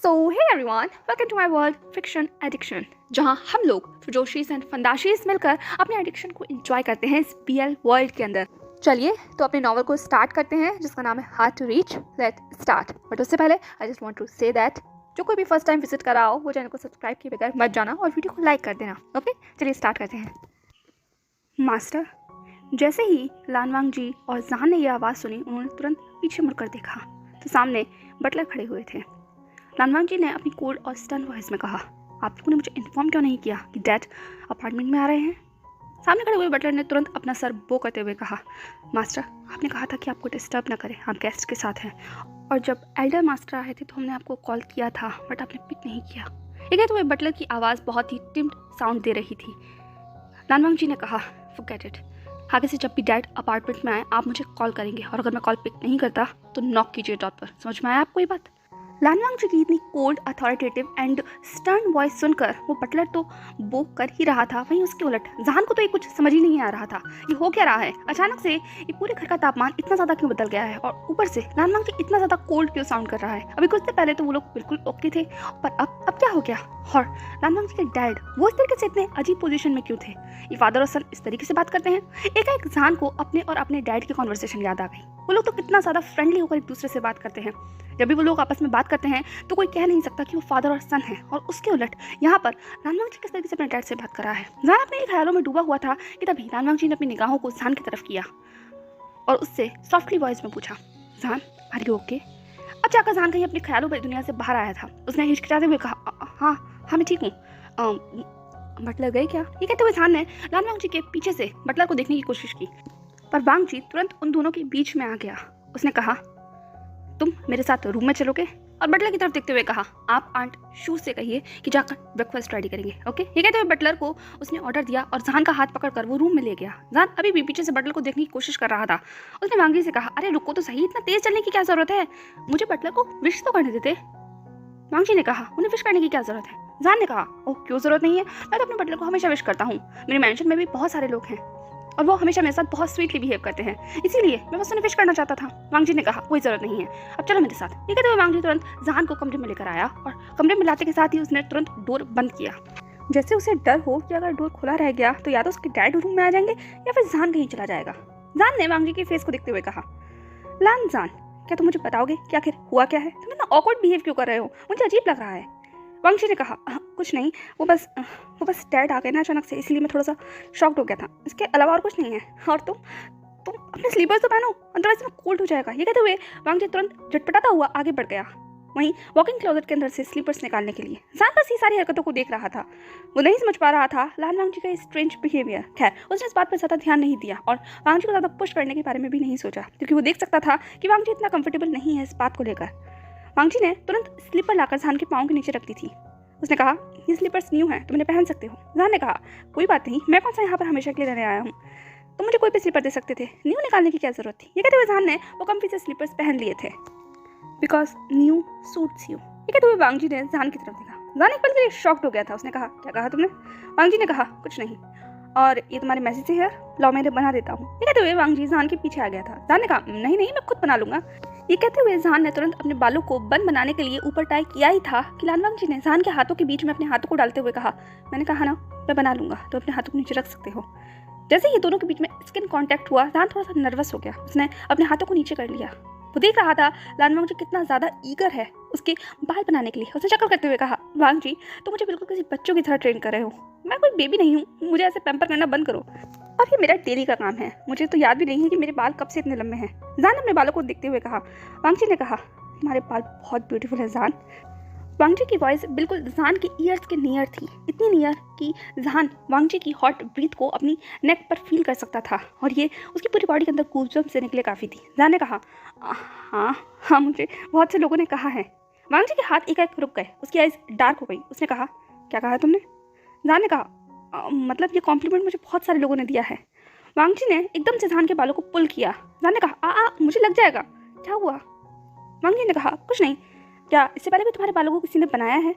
So hey everyone, welcome to my world fiction addiction, जहां हम लोग फिजोशीज एंड फंदाशीज मिलकर अपने एडिक्शन को एंजॉय करते हैं इस BL वर्ल्ड के अंदर। चलिए तो अपने नॉवल को स्टार्ट करते हैं जिसका नाम है hard to reach. Let start. But उससे पहले I just want to say that जो कोई भी फर्स्ट टाइम विजिट कर रहा हो वो चैनल को सब्सक्राइब किए बगैर मत जाना और वीडियो को लाइक कर देना। ओके, चलिए स्टार्ट करते हैं। मास्टर, जैसे ही लानवांग जी और जहान ने यह आवाज़ सुनी उन्होंने तुरंत पीछे मुड़कर देखा तो सामने बटलर खड़े हुए थे। लानवांग जी ने अपनी कोल्ड और स्टर्न वॉइस में कहा, आप लोगों ने मुझे इन्फॉर्म क्यों नहीं किया कि डैड अपार्टमेंट में आ रहे हैं? सामने खड़े हुए बटलर ने तुरंत अपना सर बो करते हुए कहा, मास्टर, आपने कहा था कि आपको डिस्टर्ब ना करें, आप गेस्ट के साथ हैं, और जब एल्डर मास्टर आए थे तो हमने आपको कॉल किया था बट आपने पिक नहीं किया। ये कहते हुए बटलर की आवाज़ बहुत ही टिम्ड साउंड दे रही थी। लानवांग जी ने कहा, फॉरगेट इट, आगे से जब भी डैड अपार्टमेंट में आए आप मुझे कॉल करेंगे और अगर मैं कॉल पिक नहीं करता तो नॉक कीजिए डॉट पर। समझ में आया आपको ये बात? लानवांग जी की इतनी cold, authoritative and stern voice सुनकर वो बटलर तो वो कर ही रहा था, वहीं उसके उलट जहान को तो ये कुछ समझ ही नहीं आ रहा था। ये हो क्या रहा है? अचानक से ये पूरे घर का तापमान इतना ज़्यादा क्यों बदल गया है और ऊपर से लानवांग जी इतना ज़्यादा कोल्ड क्यों साउंड कर रहा है? अभी कुछ देर पहले तो वो लोग बिल्कुल ओके थे, पर अब क्या हो गया? और लानवांग जी के डैड वो इस तरीके से इतने अजीब पोजीशन में क्यों थे? ये फादर और सन इस तरीके से बात करते हैं? एक जहान को अपने और अपने डैड की कॉन्वर्सेशन याद आ गई। वो लोग तो कितना ज़्यादा फ्रेंडली होकर एक दूसरे से बात करते हैं। जब भी वो लोग आपस में बात करते हैं तो कोई कह नहीं सकता कि वो फादर और सन है, और उसके उलट यहाँ पर लानवांग जी किस तरीके से अपने डैड से बात कर रहा है। जहान अपने ख्यालों में डूबा हुआ था कि तभी लानवांग जी ने अपनी निगाहों को जहान की तरफ किया और उससे सॉफ्टली वॉइस में पूछा, जहान आर यू ओके? अब जाकर जहान कहीं अपने ख्यालों पर दुनिया से बाहर आया था। उसने हिचकिचाते हुए कहा, हाँ मैं ठीक हूँ। बटलर गए क्या? ये कहते हुए जहान ने लानवांग जी के पीछे से बटलर को देखने की कोशिश की, पर वांग जी तुरंत उन दोनों के बीच में आ गया। उसने कहा, तुम मेरे साथ रूम में चलोगे? और बटलर की तरफ देखते हुए कहा, आप आंट शू से कहिए कि जाकर ब्रेकफास्ट रेडी करेंगे। ओके, ये कहते हुए बटलर को उसने ऑर्डर दिया और जहान का हाथ पकड़कर वो रूम में ले गया। जहान अभी भी पीछे से बटलर को देखने की कोशिश कर रहा था। उसने वांग जी से कहा, अरे रुको तो सही, इतना तेज चलने की क्या जरूरत है? मुझे बटलर को विश तो करने देते। वांग जी ने कहा, उन्हें विश करने की क्या जरूरत है? जहान ने कहा, ओह क्यों जरूरत नहीं है, मैं तो अपने बटलर को हमेशा विश करता हूँ। मेरे मैंशन में भी बहुत सारे लोग हैं और वो हमेशा मेरे साथ बहुत स्वीटली बिहेव करते हैं, इसीलिए मैं बस उन्हें विश करना चाहता था। वांग जी ने कहा, कोई जरूरत नहीं है, अब चलो मेरे साथ। ये कहते हुए वांग जी तुरंत जहान को कमरे में लेकर आया और कमरे में लाते के साथ ही उसने तुरंत डोर बंद किया, जैसे उसे डर हो कि अगर डोर खुला रह गया तो या तो उसके डैड रूम में आ जाएंगे या फिर जहान कहीं चला जाएगा। जहान ने वांग जी के फेस को देखते हुए कहा, लान जान, क्या तुम मुझे बताओगे कि आखिर हुआ क्या है? तुम इतना ऑकवर्ड बिहेव क्यों कर रहे हो? मुझे अजीब लग रहा है। वांग जी ने कहा, कुछ नहीं, वो बस डैड आ गए ना अचानक से, इसलिए मैं थोड़ा सा शॉक्ड हो गया था, इसके अलावा और कुछ नहीं है। और तुम अपने स्लीपर्स तो पहनो, अदरवाइज में कोल्ड हो जाएगा। ये कहते हुए वांग जी तुरंत झटपटाता हुआ आगे बढ़ गया, वहीं वॉकिंग क्लोजेट के अंदर से स्लीपर्स निकालने के लिए। जान बस ये सारी हरकतों को देख रहा था, वो नहीं समझ पा रहा था लानवांग जी का स्ट्रेंज बिहेवियर। खैर उसने इस बात पर ज़्यादा ध्यान नहीं दिया और वांग जी को ज़्यादा पुश करने के बारे में भी नहीं सोचा, क्योंकि वो देख सकता था कि वांग जी इतना कंफर्टेबल नहीं है इस बात को लेकर। वांग जी ने तुरंत स्लीपर लाकर जान के पाँव के नीचे रख दी थी। उसने कहा, ये स्लीपर्स न्यू हैं, तुम इन्हें पहन सकते हो। जान ने कहा, कोई बात नहीं, मैं कौन सा यहाँ पर हमेशा के लिए रहने आया हूँ, तुम मुझे कोई भी स्लीपर दे सकते थे, न्यू निकालने की क्या जरूरत थी? ये कहते हुए जान ने वो कम्फी से स्लीपर्स पहन लिए थे, बिकॉज न्यू सूट्स यू। ये कहते हुए वांग जी ने जान की तरफ देखा। जान एक पल के लिए शॉक्ड हो गया था। उसने कहा, क्या कहा तुमने? वांग जी ने कहा, कुछ नहीं, और ये तुम्हारे मैसेज से है, लाओ मैं बना देता हूँ। ये कहते हुए वांग जी जान के पीछे आ गया था। जान ने कहा, नहीं मैं खुद बना लूंगा। ये कहते हुए जहान ने तुरंत अपने बालों को बंद बनाने के लिए ऊपर टाई किया ही था कि लानवांग जी ने जहान के हाथों के बीच में अपने हाथों को डालते हुए कहा, मैंने कहा ना मैं बना लूंगा, तो अपने हाथों को नीचे रख सकते हो। जैसे ये दोनों के बीच में स्किन कांटेक्ट हुआ, जहान थोड़ा सा नर्वस हो गया। उसने अपने हाथों को नीचे कर लिया। वो देख रहा था लानवांग जी कितना ज़्यादा ईगर है उसके बाल बनाने के लिए। उसने चक्कर करते हुए कहा, वांग जी तो मुझे बिल्कुल किसी बच्चों की तरह ट्रेन कर रहे हो, मैं कोई बेबी नहीं हूँ, मुझे ऐसे पैम्पर करना बंद करो, और ये मेरा डेली का काम है, मुझे तो याद भी नहीं है कि मेरे बाल कब से इतने लंबे हैं। जान ने अपने बालों को देखते हुए कहा। वांग जी ने कहा, तुम्हारे बाल बहुत ब्यूटीफुल है जान। वांग जी की वॉइस बिल्कुल जान के ईयर्स के नियर थी, इतनी नियर कि जान वांग जी की हॉट ब्रीथ को अपनी नेक पर फील कर सकता था, और ये उसकी पूरी बॉडी के अंदर गूज़बम्प्स देने के लिए काफ़ी थी। जान ने कहा, हाँ मुझे बहुत से लोगों ने कहा है। वांग जी के हाथ एकाएक रुक गए, उसकी आइज डार्क हो गई। उसने कहा, क्या कहा तुमने? जान ने कहा, मतलब ये कॉम्प्लीमेंट मुझे बहुत सारे लोगों ने दिया है। वांग जी ने एकदम से जान के बालों को पुल किया। जान ने कहा, मुझे लग जाएगा, क्या हुआ? वांग जी ने कहा, कुछ नहीं, क्या इससे पहले भी तुम्हारे बालों को किसी ने बनाया है?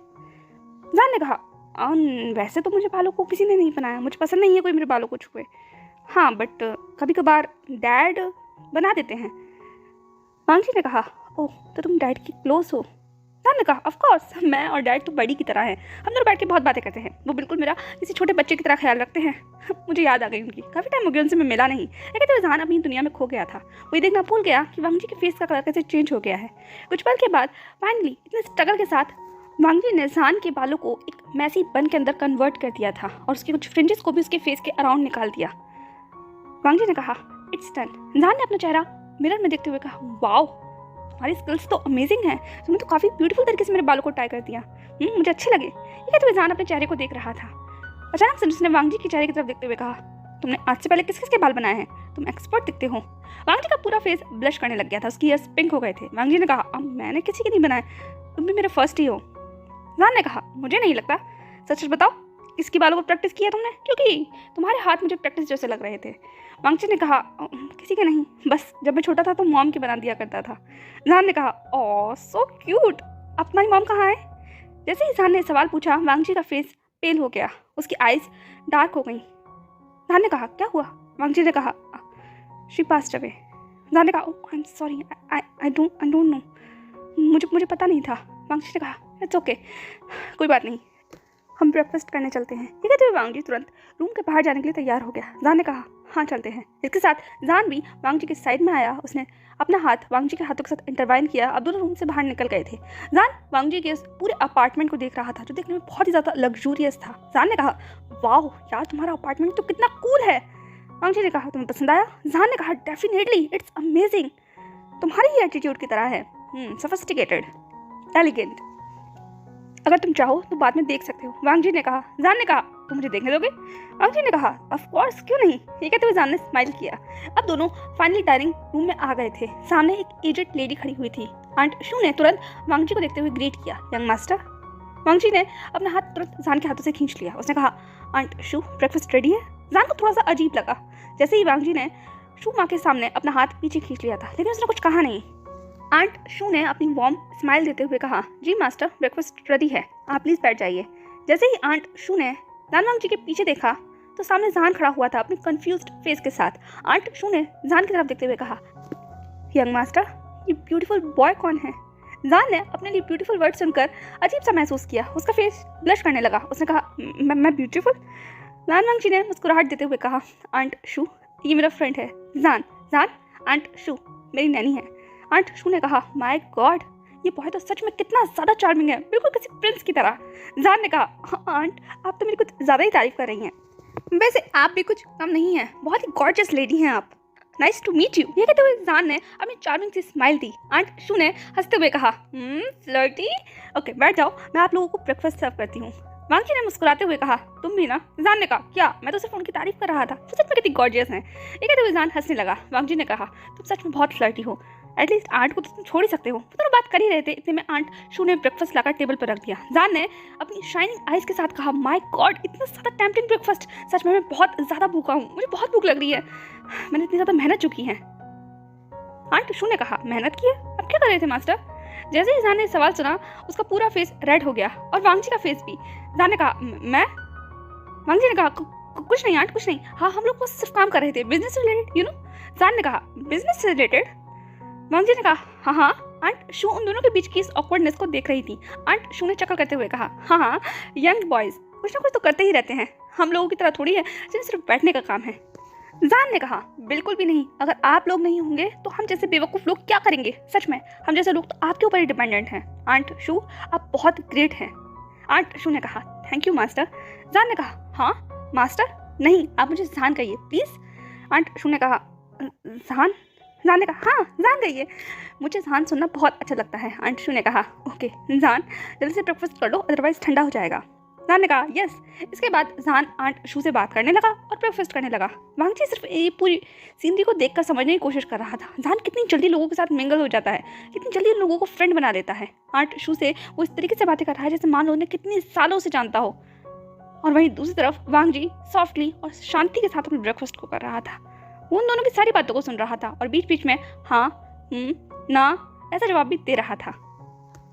जान ने कहा, वैसे तो मुझे बालों को किसी ने नहीं बनाया, मुझे पसंद नहीं है कोई मेरे बालों को छुए, हाँ बट कभी कभार डैड बना देते हैं। वांग जी ने कहा, ओह तो तुम डैड की क्लोज हो? जान ने कहा ऑफ कोर्स, मैं और डैड तो बड़ी की तरह हैं, हम दोनों बैठ के बहुत बातें करते हैं, वो बिल्कुल मेरा किसी छोटे बच्चे की तरह ख्याल रखते हैं। मुझे याद आ गई उनकी, काफ़ी टाइम हो गया उनसे मैं मिला नहीं। कहते हुए जान अपनी दुनिया में खो गया था। वो देखना भूल गया कि वांगजी के फेस का कलर कैसे चेंज हो गया है। कुछ पल के बाद फाइनली इतने स्ट्रगल के साथ वांगजी ने जान के बालों को एक मैसी बन के अंदर कन्वर्ट कर दिया था और उसके कुछ फ्रिंजेस को भी उसके फेस के अराउंड निकाल दिया। वांगजी ने कहा इट्स डन। जान ने अपना चेहरा मिरर में देखते हुए कहा वाओ, तुम्हारी स्किल्स तो अमेजिंग हैं, तुमने तो काफ़ी ब्यूटीफुल तरीके से मेरे बालों को टाई कर दिया, मुझे अच्छे लगे। ये कहते हुए जान अपने चेहरे को देख रहा था। अचानक से उसने वांगजी के चेहरे की तरफ देखते हुए कहा तुमने आज से पहले किस किस के बाल बनाए हैं, तुम एक्सपर्ट दिखते हो। वांगजी का पूरा फेस ब्लश करने लग गया था, उसकी ईयर्स पिंक हो गए थे। वांगजी ने कहा अब मैंने किसी के नहीं बनाए, तुम भी मेरे फर्स्ट ही हो। जान ने कहा मुझे नहीं लगता, सच सच बताओ किसकी बालों को प्रैक्टिस किया तुमने, क्योंकि तुम्हारे हाथ मुझे प्रैक्टिस जैसे लग रहे थे। वांगजी ने कहा किसी के नहीं, बस जब मैं छोटा था तो मॉम के बना दिया करता था। जान ने कहा ओह सो क्यूट, अब तुम्हारी मॉम कहाँ है। जैसे ही जान ने सवाल पूछा वांगजी का फेस पेल हो गया, उसकी आइज डार्क हो गई। जान ने कहा क्या हुआ। वांगजी ने कहा शी पास्ड अवे। जान ने कहा oh I am sorry, I don't know, मुझे पता नहीं था। वांगजी ने कहा इट्स ओके, कोई बात नहीं, हम ब्रेकफास्ट करने चलते हैं। ये कहते हुए वांगजी तुरंत रूम के बाहर जाने के लिए तैयार हो गया। जान ने कहा हाँ चलते हैं। इसके साथ जान भी वांगजी के साइड में आया, उसने अपना हाथ वांगजी के हाथों के साथ इंटरवाइन किया। अब दोनों रूम से बाहर निकल गए थे। जान वांगजी के पूरे अपार्टमेंट को देख रहा था जो देखने में बहुत ही ज़्यादा लग्जूरियस था। जान ने कहा वाह यार तुम्हारा अपार्टमेंट तो कितना कूल है। वांगजी ने कहा तुम्हें पसंद आया। जान ने कहा डेफिनेटली इट्स अमेजिंग, तुम्हारी ही एटीट्यूड की तरह है, सोफिस्टिकेटेड, एलिगेंट, अगर तुम चाहो तो बाद में देख सकते हो। वांगजी ने कहा। जान ने कहा तुम मुझे देखने दोगे। वांगजी ने कहा ऑफ कोर्स क्यों नहीं। ये कहते हुए जान ने स्माइल किया। अब दोनों फाइनली डाइनिंग रूम में आ गए थे। सामने एक एजेड लेडी खड़ी हुई थी। आंट शू ने तुरंत वांगजी को देखते हुए ग्रीट किया यंग मास्टर। वांगजी ने अपना हाथ तुरंत जान के हाथों से खींच लिया। उसने कहा आंट शू ब्रेकफास्ट रेडी है। जान को थोड़ा सा अजीब लगा जैसे ही वांगजी ने शू माँ के सामने अपना हाथ पीछे खींच लिया था, लेकिन उसने कुछ कहा नहीं। आंट शू ने अपनी वार्म स्माइल देते हुए कहा जी मास्टर ब्रेकफास्ट रेडी है, आप प्लीज़ बैठ जाइए। जैसे ही आंट शू ने जान वांगजी के पीछे देखा तो सामने जान खड़ा हुआ था अपने कंफ्यूज्ड फेस के साथ। आंट शू ने जान की तरफ देखते हुए कहा यंग मास्टर ये ब्यूटीफुल बॉय कौन है। जान ने अपने लिए ब्यूटीफुल वर्ड सुनकर अजीब सा महसूस किया, उसका फेस ब्लश करने लगा। उसने कहा मैं ब्यूटीफुल। जान वांगजी ने मुस्कुराहट देते हुए कहा आंट शू ये मेरा फ्रेंड है जान। जान आंट शू मेरी नैनी है। आंट शू ने कहा माय गॉड ये बॉय तो सच में कितना ज़्यादा चार्मिंग है, बिल्कुल किसी प्रिंस की तरह। जान ने कहा आंट आप तो मेरी कुछ ज़्यादा ही तारीफ कर रही हैं, वैसे आप भी कुछ कम नहीं हैं, बहुत ही गॉर्जियस लेडी हैं आप, नाइस टू मीट यू। ये कहते हुए जान ने अपनी चार्मिंग सी स्माइल दी। आंट शू ने हंसते हुए कहा फ्लर्टी, ओके बैठ जाओ, मैं आप लोगों को ब्रेकफास्ट सर्व करती हूँ। वांगजी ने मुस्कुराते हुए कहा तुम भी ना। जान ने कहा क्या, मैं तो सिर्फ उनकी तारीफ कर रहा था, वो सच में कितनी गॉर्जियस हैं। ये कहते हुए जान हंसने लगा। वांगजी ने कहा तुम सच में बहुत फ्लर्टी हो, एटलीस्ट आंट को तो तुम छोड़ ही सकते हो। वो दोनों बात कर ही रहे थे, इतने में आंट शू ने ब्रेकफास्ट लाकर टेबल पर रख दिया। जान ने अपनी शाइनिंग आइज के साथ कहा माय गॉड इतना ज़्यादा टेम्पटिंग ब्रेकफास्ट, सच में मैं बहुत ज़्यादा भूखा हूँ, मुझे बहुत भूख लग रही है, मैंने इतनी ज़्यादा मेहनत चुकी है। आंट शू ने कहा मेहनत की है, अब क्या कर रहे थे मास्टर। जैसे ही जान ने सवाल सुना उसका पूरा फेस रेड हो गया और वांगजी का फेस भी। जान ने कहा मैं। वांगजी ने कहा कुछ नहीं आंट कुछ नहीं, हाँ हम लोग बस सिर्फ काम कर रहे थे, बिजनेस रिलेटेड यू नो। जान ने कहा बिजनेस से रिलेटेड। वांगजी ने कहा हाँ। आंट शू उन दोनों के बीच की इस ऑकवर्डनेस को देख रही थी। आंट शू ने चक्कर करते हुए कहा हाँ यंग बॉयज कुछ ना कुछ तो करते ही रहते हैं, हम लोगों की तरह थोड़ी है जिन्हें सिर्फ बैठने का काम है। जान ने कहा बिल्कुल भी नहीं, अगर आप लोग नहीं होंगे तो हम जैसे बेवकूफ़ लोग क्या करेंगे, सच में हम जैसे लोग तो आपके ऊपर ही डिपेंडेंट हैं। आंट शू आप बहुत ग्रेट हैं। आंट शू ने कहा थैंक यू मास्टर। जान ने कहा हाँ मास्टर नहीं, आप मुझे जान कहिए प्लीज़। आंट शू ने कहा जान। जान ने कहा हाँ जान कहिए, मुझे जान सुनना बहुत अच्छा लगता है। आंट शू ने कहा ओके जान जल्दी से ब्रेकफास्ट कर लो अदरवाइज ठंडा हो जाएगा। जान ने कहा यस। इसके बाद जान आंट शू से बात करने लगा और ब्रेकफास्ट करने लगा। वांगजी सिर्फ ये पूरी सीनरी को देखकर समझने की कोशिश कर रहा था, जान कितनी जल्दी लोगों के साथ मिंगल हो जाता है, कितनी जल्दी उन लोगों को फ्रेंड बना लेता है। आंट शू से वो इस तरीके से बातें कर रहा है जैसे मान लो उन्हें कितनी सालों से जानता हो। और वहीं दूसरी तरफ वांगजी सॉफ्टली और शांति के साथ अपने ब्रेकफास्ट को कर रहा था, वो उन दोनों की सारी बातों को सुन रहा था और बीच बीच में हाँ ना ऐसा जवाब भी दे रहा था।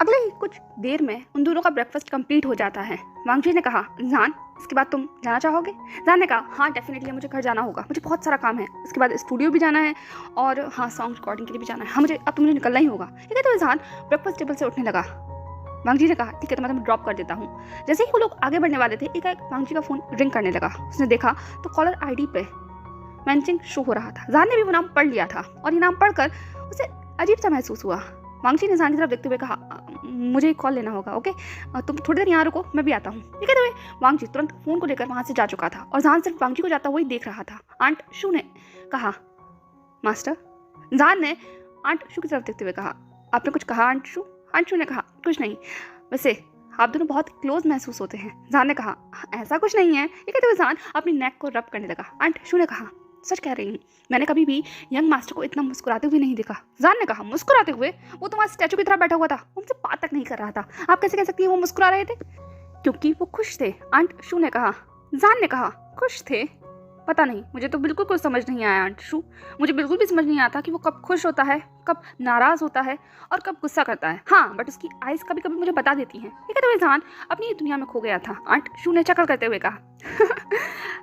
अगले ही कुछ देर में उन दोनों का ब्रेकफास्ट कंप्लीट हो जाता है। वांगजी ने कहा जान इसके बाद तुम जाना चाहोगे। जान ने कहा हाँ डेफिनेटली मुझे घर जाना होगा, मुझे बहुत सारा काम है, इसके बाद स्टूडियो भी जाना है और हाँ सॉन्ग रिकॉर्डिंग के लिए भी जाना है, हाँ मुझे अब तो मुझे निकलना ही होगा। ये कहते हुए जान ब्रेकफास्ट टेबल से उठने लगा। वांगजी ने कहा ठीक है तो मैं तुम्हें ड्रॉप कर देता हूँ। जैसे ही वो लोग आगे बढ़ने वाले थे एकाएक वांगजी का फोन रिंग करने लगा। उसने देखा तो कॉलर आईडी पे मैनचिंग शो हो रहा था। जान ने भी वो नाम पढ़ लिया था और ये नाम पढ़कर उसे अजीब सा महसूस हुआ। वांगजी ने जान की तरफ देखते हुए कहा मुझे एक कॉल लेना होगा, ओके तुम थोड़ी देर यहाँ रुको, मैं भी आता हूँ। ठीक है तो वांगजी तुरंत फोन को लेकर वहाँ से जा चुका था और जान सिर्फ वांगजी को जाता हुआ ही देख रहा था। आंट शू ने कहा मास्टर। जान ने आंट शू की तरफ देखते हुए कहा आपने कुछ कहा आंट शू? आंट शू ने कहा कुछ नहीं, वैसे आप दोनों बहुत क्लोज महसूस होते हैं। जान ने कहा ऐसा कुछ नहीं है। ये कहते हुए जान अपनी नेक को रब करने लगा। आंट शू ने कहा सच कह रही हूँ, मैंने कभी भी यंग मास्टर को इतना मुस्कुराते हुए नहीं देखा। जान ने कहा मुस्कुराते हुए? वो तो वहाँ स्टैचू की तरह बैठा हुआ था, उनसे बात तक नहीं कर रहा था, आप कैसे कह सकती हैं वो मुस्कुरा रहे थे? क्योंकि वो खुश थे। आंट शू ने कहा। जान ने कहा खुश थे? पता नहीं, मुझे तो बिल्कुल कुछ समझ नहीं आया आंट शू। मुझे बिल्कुल भी समझ नहीं आता कि वो कब खुश होता है, कब नाराज होता है और कब गुस्सा करता है। हाँ बट उसकी आइज कभी कभी मुझे बता देती हैं। ठीक है तो जान अपनी ही दुनिया में खो गया था। आंट शू ने चकल करते हुए कहा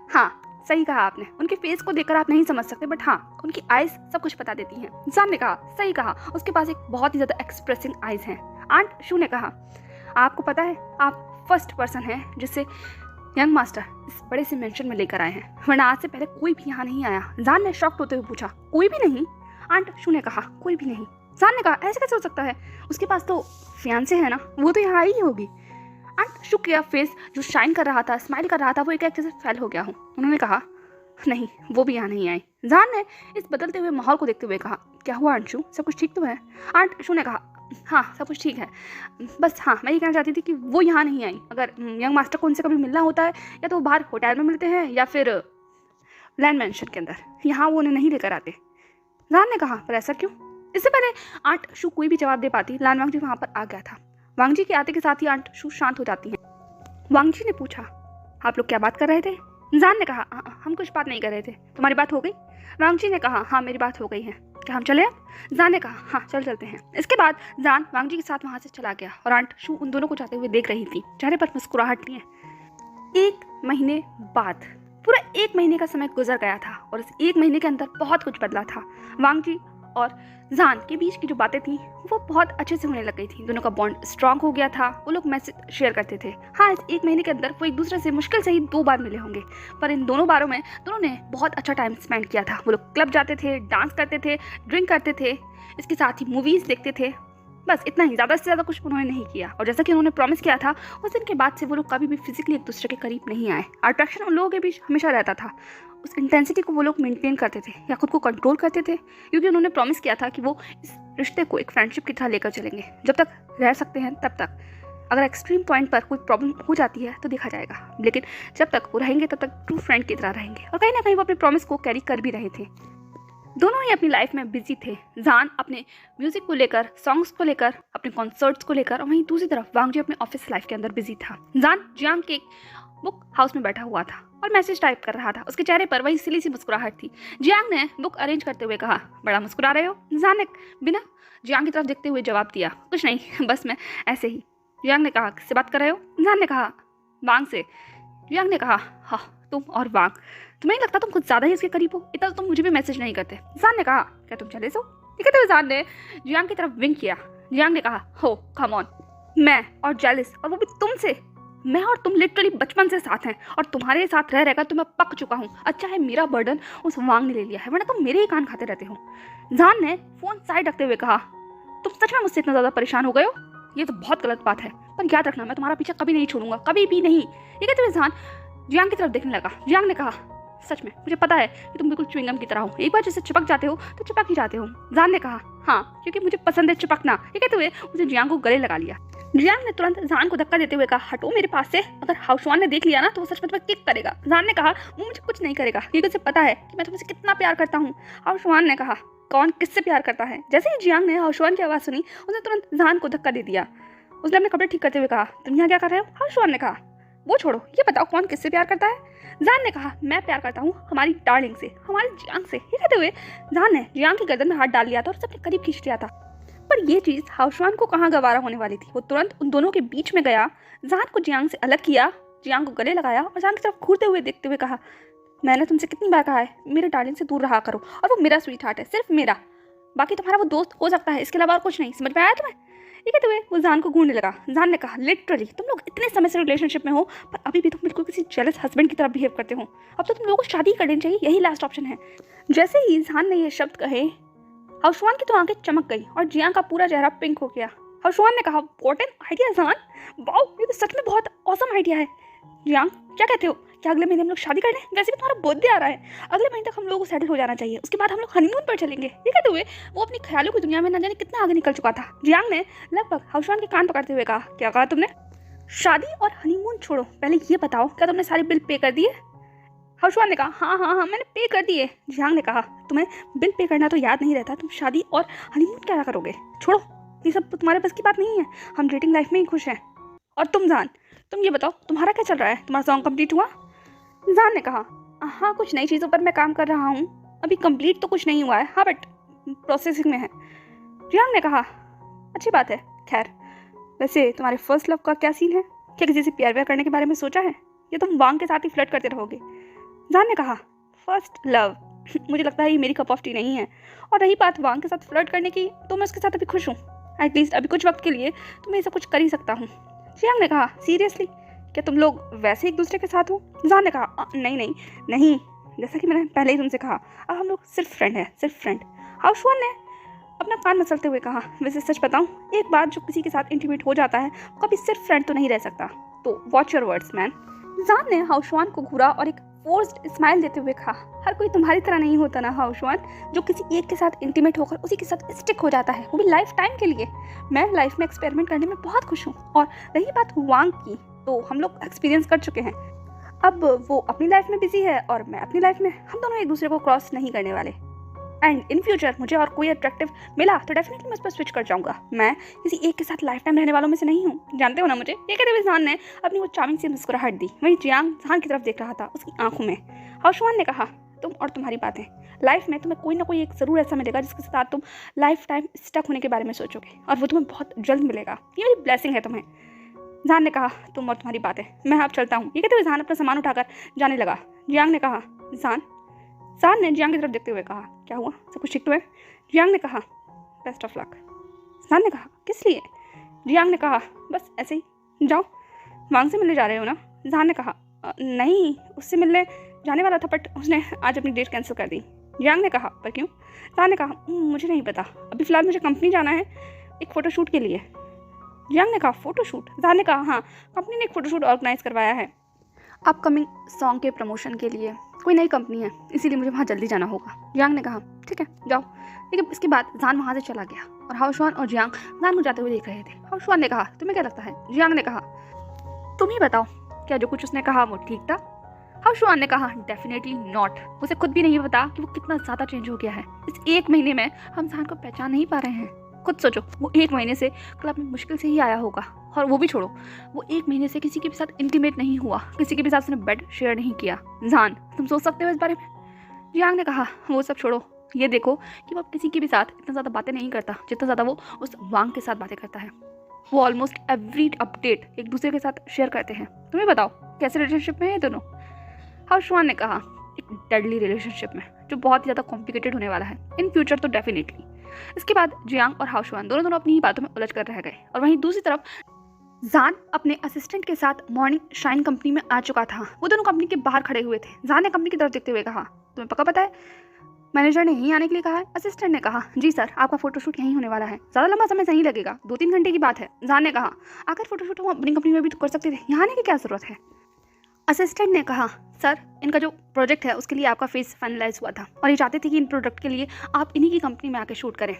हाँ सही कहा आपने, उनके फेस को देखकर आप नहीं समझ सकते बट हाँ उनकी आइज सब कुछ बता देती हैं। जान ने कहा सही कहा, उसके पास एक बहुत ही ज्यादा एक्सप्रेसिंग आइज हैं। आंट शू ने कहा आपको पता है आप फर्स्ट पर्सन हैं जिससे यंग मास्टर इस बड़े से मेंशन में लेकर आए हैं, वरना आज से पहले कोई भी यहाँ नहीं आया। जान ने शॉक्ड होते हुए पूछा कोई भी नहीं? आंट शू ने कहा कोई भी नहीं। जान ने कहा ऐसे कैसे हो सकता है, उसके पास तो फियांसे है ना, वो तो यहाँ आई ही होगी। आंट शू का फेस जो शाइन कर रहा था, स्माइल कर रहा था, वो एक जैसे फैल हो गया हूँ। उन्होंने कहा नहीं वो भी यहाँ नहीं आई। जान ने इस बदलते हुए माहौल को देखते हुए कहा क्या हुआ आंट शू, सब कुछ ठीक तो है? आंट शू ने कहा हाँ सब कुछ ठीक है, बस हाँ मैं ये कहना चाहती थी कि वो यहाँ नहीं आई। अगर यंग मास्टर को उनसे कभी मिलना होता है या तो वो बाहर होटल में मिलते हैं या फिर लैंड मैंशन के अंदर, यहाँ वो उन्हें नहीं लेकर आते। जान ने कहा पर ऐसा क्यों? इससे पहले आंट शू कोई भी जवाब दे पाती लान वांगजी वहाँ पर आ गया था। वांगजी के आते के साथ ही आंट शू शांत हो जाती है। वांगजी ने पूछा आप लोग क्या बात कर रहे थे? जान ने कहा हम कुछ बात नहीं कर रहे थे, तुम्हारी बात हो गई? वांगजी ने कहा हाँ मेरी बात हो गई है, क्या हम चले अब? जान ने कहा हाँ चलते हैं। इसके बाद जान वांगजी के साथ वहाँ से चला गया और आंट शू उन दोनों को जाते हुए देख रही थी, चेहरे पर मुस्कुराहट नहीं है। 1 महीने बाद पूरा 1 महीने का समय गुजर गया था और इस 1 महीने के अंदर बहुत कुछ बदला था। वांगजी और जान के बीच की जो बातें थी वो बहुत अच्छे से होने लग गई थी। दोनों का बॉन्ड स्ट्रांग हो गया था, वो लोग मैसेज शेयर करते थे। हाँ इस 1 महीने के अंदर वो एक दूसरे से मुश्किल से ही 2 बार मिले होंगे, पर इन दोनों बारों में दोनों ने बहुत अच्छा टाइम स्पेंड किया था। वो लोग क्लब जाते थे, डांस करते थे, ड्रिंक करते थे, इसके साथ ही मूवीज़ देखते थे, बस इतना ही, ज़्यादा से ज़्यादा कुछ उन्होंने नहीं किया। और जैसा कि उन्होंने प्रॉमिस किया था उस दिन के बाद से वो लोग कभी भी फिजिकली एक दूसरे के करीब नहीं आए। अट्रैक्शन उन लोगों के बीच हमेशा रहता था, उस इंटेंसिटी को वो लोग मेंटेन करते थे या खुद को कंट्रोल करते थे, क्योंकि उन्होंने प्रॉमिस किया था कि वो इस रिश्ते को एक फ्रेंडशिप की तरह लेकर चलेंगे। जब तक रह सकते हैं तब तक, अगर एक्सट्रीम पॉइंट पर कोई प्रॉब्लम हो जाती है तो देखा जाएगा, लेकिन जब तक वो रहेंगे तब तक ट्रू फ्रेंड की तरह रहेंगे। और कहीं ना कहीं वो अपने प्रॉमिस को कैरी कर भी रहे थे। दोनों ही अपनी लाइफ में बिजी थे। जान अपने म्यूजिक को लेकर, सॉन्ग्स को लेकर, अपने कॉन्सर्ट्स को लेकर, और वहीं दूसरी तरफ वांगजी अपने ऑफिस लाइफ के अंदर बिजी था। जान जियांग के बुक हाउस में बैठा हुआ था और मैसेज टाइप कर रहा था। उसके चेहरे पर वही सिली सी मुस्कुराहट थी। जियांग ने बुक अरेंज करते हुए कहा बड़ा मुस्कुरा रहे हो? जान ने बिना जियांग की तरफ देखते हुए जवाब दिया कुछ नहीं, बस मैं ऐसे ही। जियांग ने कहा किससे बात कर रहे हो? जान ने कहा वांग से। जियांग ने कहा हाँ तुम और वांग, तुम्हें नहीं लगता तुम कुछ ज़्यादा ही इसके करीब हो? इतना तो तुम मुझे भी मैसेज नहीं करते। जान ने कहा क्या तुम चले सो? ठीक है तो जान ने जियांग की तरफ विंक किया। जियांग ने कहा हो कम ऑन, मैं और जेलिस, और वो भी तुमसे। मैं और तुम लिटरली बचपन से साथ हैं और तुम्हारे साथ रह रहकर तो मैं पक चुका हूँ। अच्छा है मेरा बर्डन उस वांग ने ले लिया है, वरना तुम मेरे ही कान खाते रहते हो। जान ने फोन साइड रखते हुए कहा तुम सच में मुझसे इतना ज़्यादा परेशान हो गए हो? ये तो बहुत गलत बात है, पर याद रखना मैं तुम्हारा पीछा कभी नहीं छोड़ूंगा, कभी भी नहीं। ये कहते हुए जान जियांग की तरफ देखने लगा। जियांग ने कहा सच में मुझे पता है कि तुम बिल्कुल च्युइंगम की तरह हो, एक बार जैसे चिपक जाते हो तो चिपक ही जाते हो। जान ने कहा हाँ क्योंकि मुझे पसंद है चिपकना। ये कहते हुए उसने जियांग को गले लगा लिया। जियांग ने तुरंत जान को धक्का देते हुए कहा हटो मेरे पास से, अगर हाउसवान ने देख लिया ना तो वो सच में तुम्हें किक करेगा। जान ने कहा वो मुझे कुछ नहीं करेगा, क्योंकि उसे पता है कि मैं तुमसे कितना प्यार करता हूँ। हाउसवान ने कहा कौन किससे प्यार करता है? जैसे ही जियांग ने हाउसवान की आवाज़ सुनी उसने तुरंत जान को धक्का दे दिया। उसने अपने कपड़े ठीक करते हुए कहा तुम यहाँ क्या कर रहे हो? हाउसवान ने कहा वो छोड़ो, ये बताओ कौन किससे प्यार करता है? जान ने कहा मैं प्यार करता हूँ हमारी डार्लिंग से, हमारी जियांग से। ये कहते हुए जान ने जियांग की गर्दन में हाथ डाल लिया था और उसे अपने करीब खींच लिया था। पर ये चीज़ हाउसवान को कहाँ गवारा होने वाली थी। वो तुरंत उन दोनों के बीच में गया, जान को जियांग से अलग किया, जियांग को गले लगाया और जान की तरफ घूरते हुए देखते हुए कहा मैंने तुमसे कितनी बार कहा है मेरे डार्लिंग से दूर रहा करो, और वो मेरा स्वीट हार्ट है, सिर्फ मेरा, बाकी तुम्हारा वो दोस्त हो सकता है, इसके अलावा और कुछ नहीं। समझ में आया तुम्हें? ये कहते हुए वो जान को घूरने लगा। जान ने कहा, लिटरली तुम लोग इतने समय से रिलेशनशिप में हो पर अभी भी तुम बिल्कुल किसी जेलस हस्बैंड की तरह बिहेव करते हो। अब तो तुम लोगों को शादी कर लेनी चाहिए, यही लास्ट ऑप्शन है। जैसे ही जान ने ये शब्द कहे, हाउशवान की तो आंखें चमक गई और जियांग का पूरा चेहरा पिंक हो गया। हाउशवान ने कहा, व्हाट एन आइडिया जान, वाओ ये तो सच में बहुत ऑसम आइडिया है। जियांग क्या कहते हो, क्या अगले महीने हम लोग शादी कर लें? वैसे भी तुम्हारा बर्थडे आ रहा है, अगले महीने तक हम लोगों को सेटल हो जाना चाहिए, उसके बाद हम लोग हनीमून पर चलेंगे। ये कहते हुए वो अपनी ख्यालों की दुनिया में न जाने कितना आगे निकल चुका था। जियांग ने लगभग हाउशवान के कान पकड़ते हुए कहा, क्या कहा तुमने? शादी और हनीमून छोड़ो, पहले ये बताओ क्या तुमने सारे बिल पे कर दिए? हाउशवान ने कहा, हाँ मैंने पे कर दिए। जियांग ने कहा, तुम्हें बिल पे करना तो याद नहीं रहता, तुम शादी और हनीमून क्या करोगे? छोड़ो, ये सब तुम्हारे बस की बात नहीं है, हम डेटिंग लाइफ में ही खुश हैं। और तुम जान, तुम ये बताओ तुम्हारा क्या चल रहा है, तुम्हारा सॉन्ग कंप्लीट हुआ? जान ने कहा, हाँ कुछ नई चीज़ों पर मैं काम कर रहा हूँ, अभी कंप्लीट तो कुछ नहीं हुआ है, हाँ बट प्रोसेसिंग में है। जियांग ने कहा, अच्छी बात है। खैर वैसे तुम्हारे फर्स्ट लव का क्या सीन है, क्या किसी से प्यार व्यार करने के बारे में सोचा है या तुम वांग के साथ ही फ्लर्ट करते रहोगे? जान ने कहा, फर्स्ट लव मुझे लगता है ये मेरी कप ऑफ टी नहीं है, और रही बात वांग के साथ फ्लर्ट करने की तो मैं उसके साथ अभी खुश हूँ, एटलीस्ट अभी कुछ वक्त के लिए तो मैं ये सब कुछ कर ही सकता हूँ। जियांग ने कहा, सीरियसली क्या तुम लोग वैसे एक दूसरे के साथ हो? जान ने कहा, नहीं, जैसा कि मैंने पहले ही तुमसे कहा, अब हम लोग सिर्फ फ्रेंड हैं, सिर्फ फ्रेंड। हाउशवान ने अपना कान मसलते हुए कहा, वैसे सच बताऊं, एक बार जो किसी के साथ इंटीमेट हो जाता है वो कभी सिर्फ फ्रेंड तो नहीं रह सकता, तो वॉच योर वर्ड्स मैन। जान ने हाउशवान को घूरा और एक फोर्स्ड स्माइल देते हुए कहा, हर कोई तुम्हारी तरह नहीं होता ना हाउशवान, जो किसी एक के साथ इंटीमेट होकर उसी के साथ स्टिक हो जाता है, वो भी लाइफ टाइम के लिए। मैं लाइफ में एक्सपेरिमेंट करने में बहुत खुश हूँ, और रही बात वांग की तो हम लोग एक्सपीरियंस कर चुके हैं, अब वो अपनी लाइफ में बिजी है और मैं अपनी लाइफ में, हम दोनों एक दूसरे को क्रॉस नहीं करने वाले। एंड इन फ्यूचर मुझे और कोई अट्रैक्टिव मिला तो डेफिनेटली मैं उस पर स्विच कर जाऊंगा, मैं किसी एक के साथ लाइफ टाइम रहने वालों में से नहीं हूँ, जानते हो ना मुझे। ये कहते हुए जान ने अपनी वो चार्मिंग सी मुस्कुराहट दी। वहीं जियांग जान की तरफ देख रहा था, उसकी आंखों में। हाउशवान ने कहा, तुम और तुम्हारी बातें, लाइफ में तुम्हें कोई ना कोई एक ज़रूर ऐसा मिलेगा जिसके साथ तुम लाइफ टाइम स्टक होने के बारे में सोचोगे, और वो तुम्हें बहुत जल्द मिलेगा, ये मेरी ब्लेसिंग है तुम्हें। जान ने कहा, तुम और तुम्हारी बातें, मैं अब चलता हूँ। ये कहते हुए जान अपना सामान उठाकर जाने लगा। जियांग ने कहा, जान ने जियांग की तरफ देखते हुए कहा, क्या हुआ, सब कुछ ठीक तो है? जियांग ने कहा, बेस्ट ऑफ लक। जान ने कहा, किस लिए? जियांग ने कहा, बस ऐसे ही। जाओ, वांग से मिलने जा रहे हो ना? जान ने कहा, नहीं, उससे मिलने जाने वाला था बट उसने आज अपनी डेट कैंसिल कर दी। जियांग ने कहा, पर क्यों? जान ने कहा, मुझे नहीं पता, अभी फ़िलहाल मुझे कंपनी जाना है एक फ़ोटोशूट के लिए। जियांग ने कहा, फ़ोटोशूट? जान ने कहा, हाँ, कंपनी ने एक फ़ोटोशूट ऑर्गेनाइज करवाया है अपकमिंग सॉन्ग के प्रमोशन के लिए, कोई नई कंपनी है, इसीलिए मुझे वहाँ जल्दी जाना होगा। जियांग ने कहा, ठीक है जाओ। लेकिन इसके बाद जान वहाँ से चला गया और हाउशवान और जियांग जान को जाते हुए देख रहे थे। हाउशवान ने कहा, तुम्हें क्या लगता है? जियांग ने कहा, तुम ही बताओ, क्या जो कुछ उसने कहा वो ठीक था? हाउशवान ने कहा, डेफिनेटली नॉट, उसे खुद भी नहीं पता कि वो कितना ज़्यादा चेंज हो गया है। इस एक महीने में हम जान को पहचान नहीं पा रहे हैं। खुद सोचो, वो एक महीने से क्लब में मुश्किल से ही आया होगा, और वो भी छोड़ो, वो एक महीने से किसी के भी साथ इंटीमेट नहीं हुआ, किसी के भी साथ उसने बेड शेयर नहीं किया। जान, तुम सोच सकते हो इस बारे में? जियांग ने कहा, वो सब छोड़ो, ये देखो कि वो किसी के भी साथ इतना ज़्यादा बातें नहीं करता जितना ज़्यादा वो उस वांग के साथ बातें करता है। वो ऑलमोस्ट एवरी अपडेट एक दूसरे के साथ शेयर करते हैं। तुम्हें बताओ कैसे रिलेशनशिप में है ये दोनों? हाउशवान ने कहा, एक डेडली रिलेशनशिप में, जो बहुत ही ज़्यादा कॉम्प्लिकेटेड होने वाला है इन फ्यूचर तो डेफिनेटली। इसके बाद जियांग और हाउशवान दोनों अपनी ही बातों में उलझ कर रह गए, और वहीं दूसरी तरफ जान अपने असिस्टेंट के साथ मॉर्निंग शाइन कंपनी में आ चुका था। वो दोनों कंपनी के बाहर खड़े हुए थे। जान ने कंपनी की तरफ देखते हुए कहा, तुम्हें पक्का पता है मैनेजर ने यहीं आने के लिए कहा है? असिस्टेंट ने कहा, जी सर, आपका फोटोशूट यहीं होने वाला है, ज़्यादा लंबा समय नहीं लगेगा, 2-3 घंटे की बात है। जान ने कहा, आखिर फोटोशूट हम अपनी कंपनी में भी तो कर सकते थे, यहाँ आने की क्या ज़रूरत है? असिस्टेंट ने कहा, सर इनका जो प्रोजेक्ट है उसके लिए आपका फेस फाइनलाइज हुआ था, और ये चाहते थे कि इन प्रोडक्ट के लिए आप इन्हीं की कंपनी में आके शूट करें,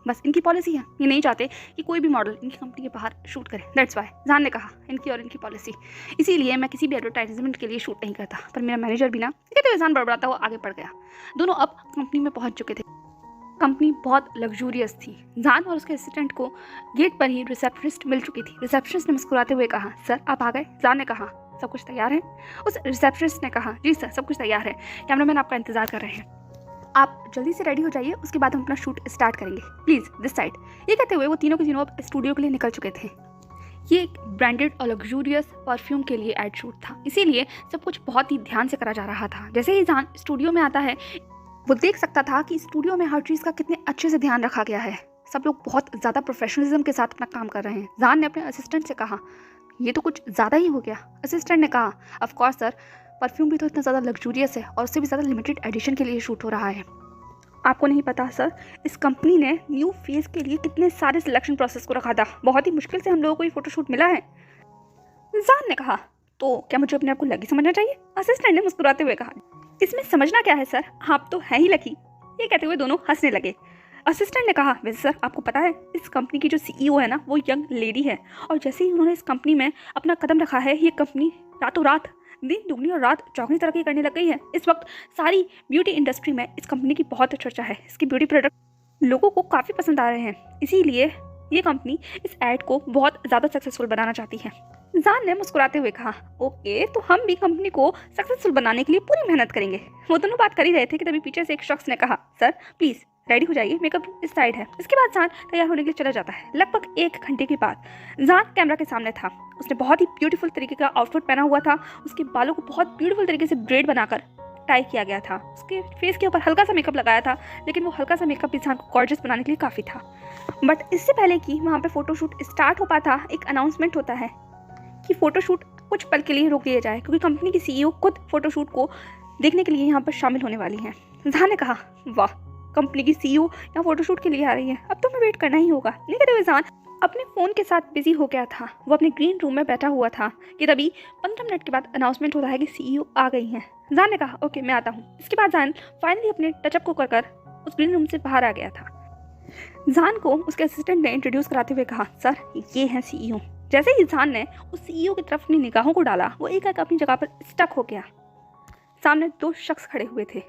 बस इनकी पॉलिसी है, ये नहीं चाहते कि कोई भी मॉडल इनकी कंपनी के बाहर शूट करे, दैट्स वाई। जान ने कहा, इनकी और इनकी पॉलिसी, इसीलिए मैं किसी भी एडवर्टाइजमेंट के लिए शूट नहीं करता। पर मेरा मैनेजर भी ना, कहते हुए जान बड़बड़ाता हुआ आगे बढ़ गया। दोनों अब कंपनी में पहुंच चुके थे। कंपनी बहुत लग्जूरियस थी। जान और उसके असिस्टेंट को गेट पर ही रिसेप्शनिस्ट मिल चुकी थी। रिसेप्शनिस्ट ने मुस्कुराते हुए कहा, सर आप आ गए? जान ने कहा, सब कुछ तैयार है? उस रिसेप्शनिस्ट ने कहा, जी सर सब कुछ तैयार है, कैमरामैन आपका इंतजार कर रहे हैं, आप जल्दी से रेडी हो जाइए, उसके बाद हम अपना शूट स्टार्ट करेंगे, प्लीज़ दिस साइड। ये कहते हुए वो तीनों के तीनों अब स्टूडियो के लिए निकल चुके थे। ये एक ब्रांडेड और लग्जूरियस परफ्यूम के लिए एड शूट था, इसीलिए सब कुछ बहुत ही ध्यान से करा जा रहा था। जैसे ही जान स्टूडियो में आता है, वो देख सकता था कि स्टूडियो में हर चीज़ का कितने अच्छे से ध्यान रखा गया है, सब लोग बहुत ज़्यादा प्रोफेशनलिज्म के साथ अपना काम कर रहे हैं। जान ने अपने असिस्टेंट से कहा, ये तो कुछ ज़्यादा ही हो गया। असिस्टेंट ने कहा, ऑफ कोर्स सर, परफ्यूम भी तो इतना ज़्यादा लग्जूरियस है और उससे भी ज़्यादा लिमिटेड एडिशन के लिए शूट हो रहा है। आपको नहीं पता सर, इस कंपनी ने न्यू फेस के लिए कितने सारे सिलेक्शन प्रोसेस को रखा था। बहुत ही मुश्किल से हम लोगों को ये फोटोशूट मिला है। जान ने कहा, तो क्या मुझे अपने आप को लकी समझना चाहिए? असिस्टेंट ने मुस्कुराते हुए कहा, इसमें समझना क्या है सर, आप तो हैं ही लकी। ये कहते हुए दोनों हंसने लगे। असिस्टेंट ने कहा, वैसे सर आपको पता है इस कंपनी की जो सीईओ है ना, वो यंग लेडी है, और जैसे ही उन्होंने इस कंपनी में अपना कदम रखा है, ये कंपनी रातों रात दिन दुगनी और रात चौगनी तरक्की करने लग गई है। इस वक्त सारी ब्यूटी इंडस्ट्री में इस कंपनी की बहुत चर्चा है। इसकी ब्यूटी प्रोडक्ट लोगों को काफ़ी पसंद आ रहे हैं, इसीलिए ये कंपनी इस ऐड को बहुत ज़्यादा सक्सेसफुल बनाना चाहती है। जान ने मुस्कुराते हुए कहा, ओके, तो हम भी कंपनी को सक्सेसफुल बनाने के लिए पूरी मेहनत करेंगे। वो दोनों बात कर ही रहे थे कि तभी पीछे से एक शख्स ने कहा, सर प्लीज़ रेडी हो जाइए, मेकअप इस साइड है। इसके बाद जान तैयार होने के लिए चला जाता है। लगभग 1 घंटे के बाद जान कैमरा के सामने था। उसने बहुत ही ब्यूटीफुल तरीके का आउटफिट पहना हुआ था। उसके बालों को बहुत ब्यूटीफुल तरीके से ब्रेड बनाकर टाई किया गया था। उसके फेस के ऊपर हल्का सा मेकअप लगाया था, लेकिन वो हल्का सा मेकअप भी जान को गॉर्जियस बनाने के लिए काफ़ी था। बट इससे पहले कि वहाँ पे फोटोशूट स्टार्ट हो पाता, एक अनाउंसमेंट होता है कि फ़ोटोशूट कुछ पल के लिए रोक दिया जाए, क्योंकि कंपनी की सीईओ खुद फ़ोटोशूट को देखने के लिए यहाँ पर शामिल होने वाली हैं। जान ने कहा, वाह, कंपनी की सीईओ यहाँ फ़ोटोशूट के लिए आ रही है, अब तो हमें वेट करना ही होगा। नहीं कहते हुए जान अपने फ़ोन के साथ बिजी हो गया था। वो अपने ग्रीन रूम में बैठा हुआ था कि तभी 15 मिनट के बाद अनाउंसमेंट होता है कि सीईओ आ गई हैं। जान ने कहा, ओके मैं आता हूँ। इसके बाद जान फाइनली अपने टचअप को कर उस ग्रीन रूम से बाहर आ गया था। जान को उसके असिस्टेंट ने इंट्रोड्यूस कराते हुए कहा, सर ये हैं सीईओ। जैसे ही जान ने उस सीईओ की तरफ अपनी निगाहों को डाला, वो एक अपनी जगह पर स्टक हो गया। सामने 2 शख्स खड़े हुए थे।